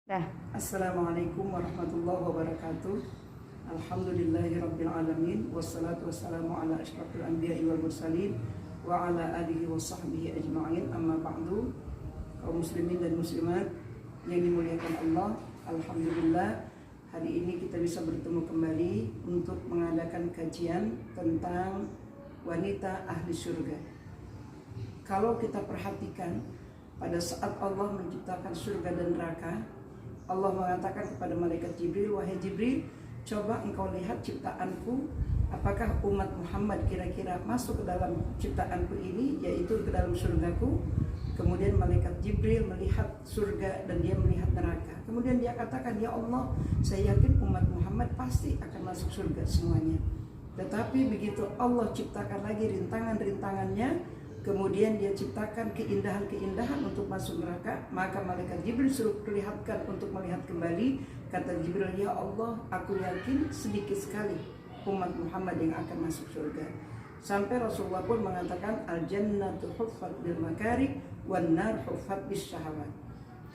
Dah. Assalamualaikum warahmatullahi wabarakatuh. Alhamdulillahirabbil alamin wassalatu wassalamu ala asyrafil anbiya'i wal mursalin wa ala alihi wa sahbihi ajma'in. Amma ba'du. Kaum muslimin dan muslimat yang dimuliakan Allah, alhamdulillah hari ini kita bisa bertemu kembali untuk mengadakan kajian tentang wanita ahli surga. Kalau kita perhatikan pada saat Allah menciptakan surga dan neraka, Allah mengatakan kepada malaikat Jibril, wahai Jibril, coba engkau lihat ciptaanku, apakah umat Muhammad kira-kira masuk ke dalam ciptaanku ini, yaitu ke dalam surgaku. Kemudian malaikat Jibril melihat surga dan dia melihat neraka. Kemudian dia katakan, ya Allah, saya yakin umat Muhammad pasti akan masuk surga semuanya. Tetapi begitu Allah ciptakan lagi rintangan-rintangannya, kemudian dia ciptakan keindahan-keindahan untuk masuk neraka, maka malaikat Jibril suruh perlihatkan untuk melihat kembali. Kata Jibril, ya Allah, aku yakin sedikit sekali umat Muhammad yang akan masuk surga. Sampai Rasulullah pun mengatakan, al-jannatu huffat bil makarih wan nar huffat bis syahawat.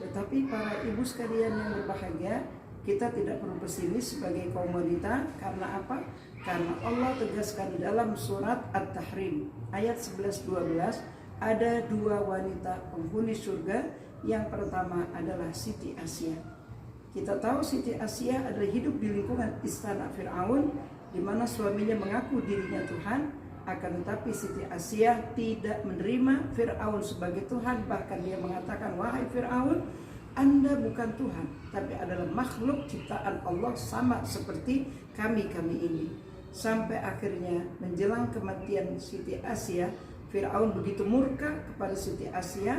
Tetapi para ibu sekalian yang berbahagia, kita tidak perlu pesimis sebagai kaum wanita. Karena apa? Karena Allah tegaskan di dalam surat At-Tahrim ayat 11-12, ada dua wanita penghuni surga. Yang pertama adalah Siti Asia. Kita tahu Siti Asia adalah hidup di lingkungan istana Fir'aun, di mana suaminya mengaku dirinya Tuhan. Akan tetapi Siti Asia tidak menerima Fir'aun sebagai Tuhan. Bahkan dia mengatakan, wahai Fir'aun, Anda bukan Tuhan, tapi adalah makhluk ciptaan Allah sama seperti kami ini. Sampai akhirnya menjelang kematian Siti Asia, Fir'aun begitu murka kepada Siti Asia,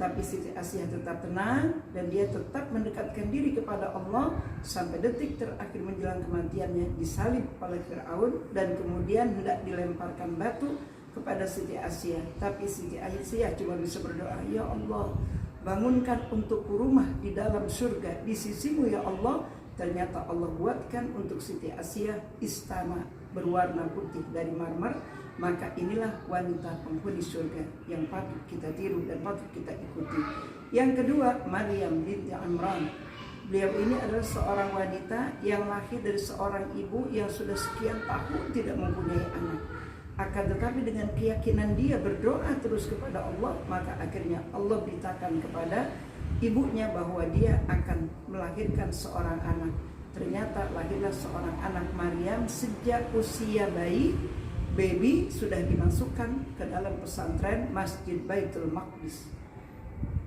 tapi Siti Asia tetap tenang dan dia tetap mendekatkan diri kepada Allah sampai detik terakhir menjelang kematiannya disalib oleh Fir'aun dan kemudian hendak dilemparkan batu kepada Siti Asia. Tapi Siti Asia cuma bisa berdoa, ya Allah, bangunkan untukku rumah di dalam surga di sisimu ya Allah. Ternyata Allah buatkan untuk Siti Asia istana berwarna putih dari marmer. Maka inilah wanita penghuni surga yang patut kita tiru dan patut kita ikuti. Yang kedua, Maryam binti Imran. Beliau ini adalah seorang wanita yang lahir dari seorang ibu yang sudah sekian tahun tidak mempunyai anak. Akan tetapi dengan keyakinan dia berdoa terus kepada Allah, maka akhirnya Allah beritakan kepada ibunya bahwa dia akan melahirkan seorang anak. Ternyata lahirlah seorang anak Maryam sejak usia baby sudah dimasukkan ke dalam pesantren Masjid Baitul Maqdis,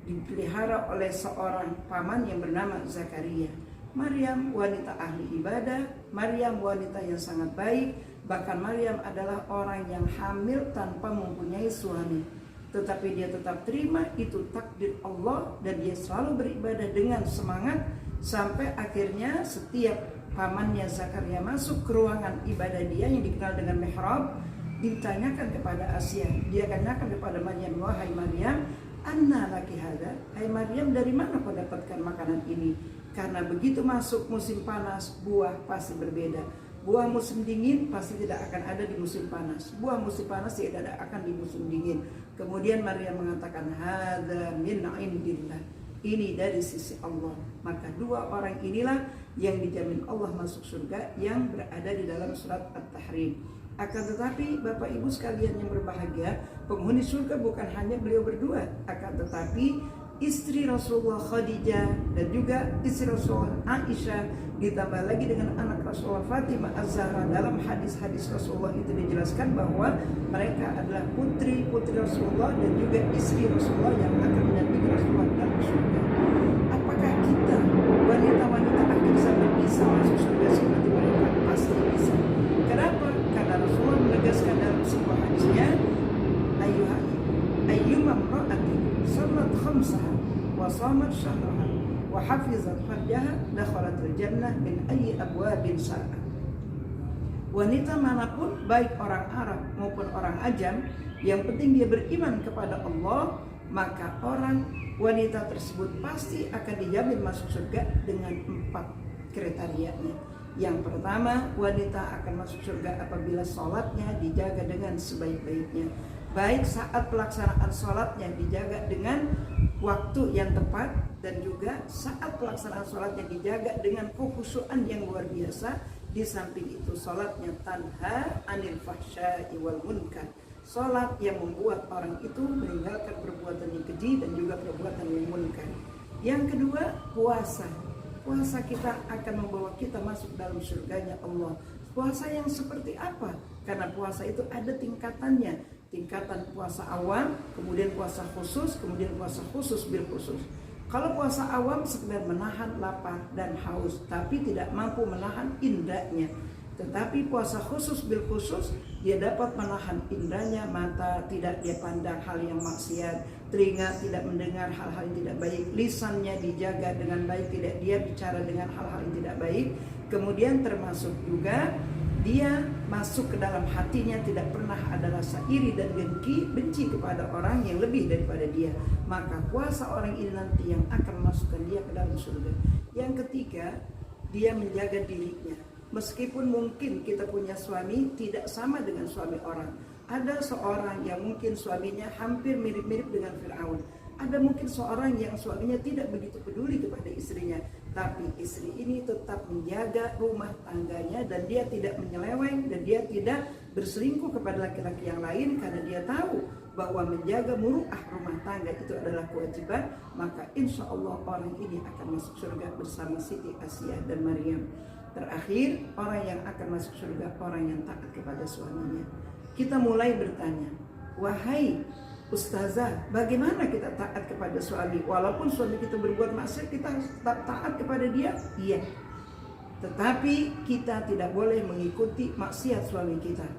dipelihara oleh seorang paman yang bernama Zakaria. Maryam wanita ahli ibadah, Maryam wanita yang sangat baik. Bahkan Maryam adalah orang yang hamil tanpa mempunyai suami, tetapi dia tetap terima itu takdir Allah dan dia selalu beribadah dengan semangat. Sampai akhirnya setiap pamannya Zakaria masuk ke ruangan ibadah dia yang dikenal dengan mihrab, ditanyakan kepada Asia, dia tanyakan kepada Maryam, wahai Maryam, anna laki hada, hai Maryam, dari mana kau dapatkan makanan ini? Karena begitu masuk musim panas, buah pasti berbeda. Buah musim dingin pasti tidak akan ada di musim panas. Buah musim panas tidak akan di musim dingin. Kemudian Maryam mengatakan, hadza min indillah, ini dari sisi Allah. Maka dua orang inilah yang dijamin Allah masuk surga yang berada di dalam surat At-Tahrim. Akan tetapi Bapak Ibu sekalian yang berbahagia, penghuni surga bukan hanya beliau berdua, akan tetapi istri Rasulullah Khadijah dan juga istri Rasulullah Aisyah, ditambah lagi dengan anak Rasulullah Fatimah Az-Zahra. Dalam hadis-hadis Rasulullah itu dijelaskan bahwa mereka adalah putri-putri Rasulullah dan juga istri Rasulullah yang akan mendampingi Rasulullah dalam surga. Apakah kita wanita-wanita akhir zaman bisa masuk surga seperti mereka? Pasti bisa. Kenapa? Karena Rasulullah menegaskan dalam sebuah hadisnya, ayyuma imra'atin salat khamsaha wa shamat syahraha wa hafizat farjaha dakhalatul jannah min ayyi abwabin sya'a. Wanita manapun, baik orang Arab maupun orang Ajam, yang penting dia beriman kepada Allah, maka wanita tersebut pasti akan dijamin masuk surga dengan 4 kriterianya. Yang pertama, wanita akan masuk surga apabila sholatnya dijaga dengan sebaik-baiknya. baik saat pelaksanaan sholatnya dijaga dengan waktu yang tepat, dan juga saat pelaksanaan sholatnya dijaga dengan kekhusyuan yang luar biasa. Di samping itu sholatnya tanha anil fahsya'i wal munkar, sholat yang membuat orang itu meninggalkan perbuatan yang keji dan juga perbuatan yang munkar. Yang kedua, puasa. Puasa kita akan membawa kita masuk dalam surganya Allah. Puasa yang seperti apa? Karena puasa itu ada tingkatannya. Tingkatan puasa awam, kemudian puasa khusus, kemudian puasa khusus bil khusus. Kalau puasa awam sekedar menahan lapar dan haus, tapi tidak mampu menahan indahnya. Tetapi puasa khusus bil khusus, dia dapat menahan indahnya, mata tidak dia pandang hal yang maksiat, telinga tidak mendengar hal-hal yang tidak baik, lisannya dijaga dengan baik, tidak dia bicara dengan hal-hal yang tidak baik. Kemudian termasuk juga dia masuk ke dalam hatinya tidak pernah ada rasa iri dan benci kepada orang yang lebih daripada dia. Maka puasa orang ini nanti yang akan memasukkan dia ke dalam surga. Yang ketiga, dia menjaga dirinya. Meskipun mungkin kita punya suami tidak sama dengan suami orang. Ada seorang yang mungkin suaminya hampir mirip-mirip dengan Fir'aun. Ada mungkin seorang yang suaminya tidak begitu peduli kepada istrinya, tapi istri ini tetap menjaga rumah tangganya, dan dia tidak menyeleweng, dan dia tidak berselingkuh kepada laki-laki yang lain, karena dia tahu bahwa menjaga muruah rumah tangga itu adalah kewajiban. Maka insya Allah orang ini akan masuk surga bersama Siti Asiyah dan Maryam. Terakhir, orang yang akan masuk surga orang yang taat kepada suaminya. Kita mulai bertanya, wahai ustazah, bagaimana kita taat kepada suami? Walaupun suami kita berbuat maksiat, kita harus tetap taat kepada dia? Iya. Tetapi kita tidak boleh mengikuti maksiat suami kita.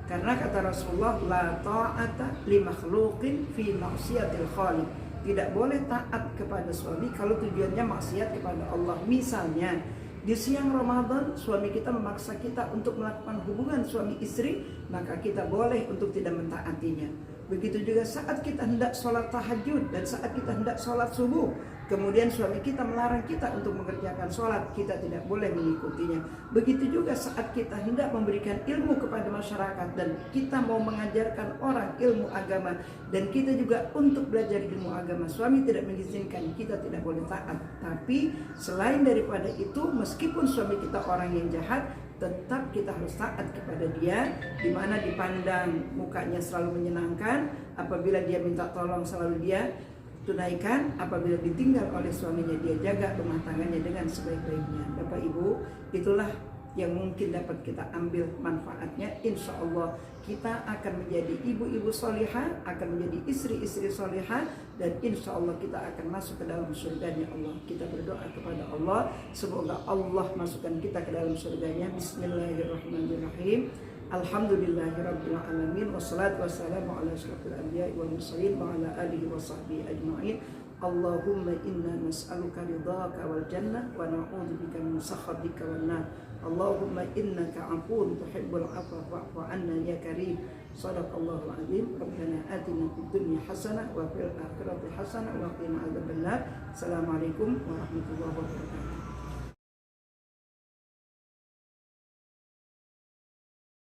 Karena kata Rasulullah, la ta'ata li makhluqin fi maksiatil khaliq. Tidak boleh taat kepada suami kalau tujuannya maksiat kepada Allah. Misalnya, di siang Ramadan suami kita memaksa kita untuk melakukan hubungan suami istri, maka kita boleh untuk tidak mentaatinya. Begitu juga saat kita hendak sholat tahajud dan saat kita hendak sholat subuh, kemudian suami kita melarang kita untuk mengerjakan sholat, kita tidak boleh mengikutinya. Begitu juga saat kita hendak memberikan ilmu kepada masyarakat dan kita mau mengajarkan orang ilmu agama, dan kita juga untuk belajar ilmu agama, suami tidak mengizinkan, kita tidak boleh taat. Tapi selain daripada itu, meskipun suami kita orang yang jahat, tetap kita harus taat kepada dia, di mana dipandang mukanya selalu menyenangkan, apabila dia minta tolong selalu dia tunaikan, apabila ditinggal oleh suaminya dia jaga rumah tangganya dengan sebaik-baiknya. Bapak Ibu, itulah yang mungkin dapat kita ambil manfaatnya. Insya Allah kita akan menjadi ibu-ibu solihah, akan menjadi istri-istri solihah, dan insya Allah kita akan masuk ke dalam surganya Allah. Kita berdoa kepada Allah, semoga Allah masukkan kita ke dalam surganya. Bismillahirrahmanirrahim. Alhamdulillahirabbil alamin, wassalatu wassalamu ala asyrofil anbiya'i wal mursalin wa ala alihi wa sahbihi ajma'in. Allahumma inna nas'aluka ridhaka wal jannah wa na'udzubika min sakhatika wan nar. Allahumma innaka 'afuwun tuhibbul 'afwa fa'fu 'anna ya karim. Shadaqallahul 'azim. Rabbana atina fid dunya hasanah wa fil akhirati hasanah wa qina adzabannar. Assalamualaikum warahmatullahi wabarakatuh.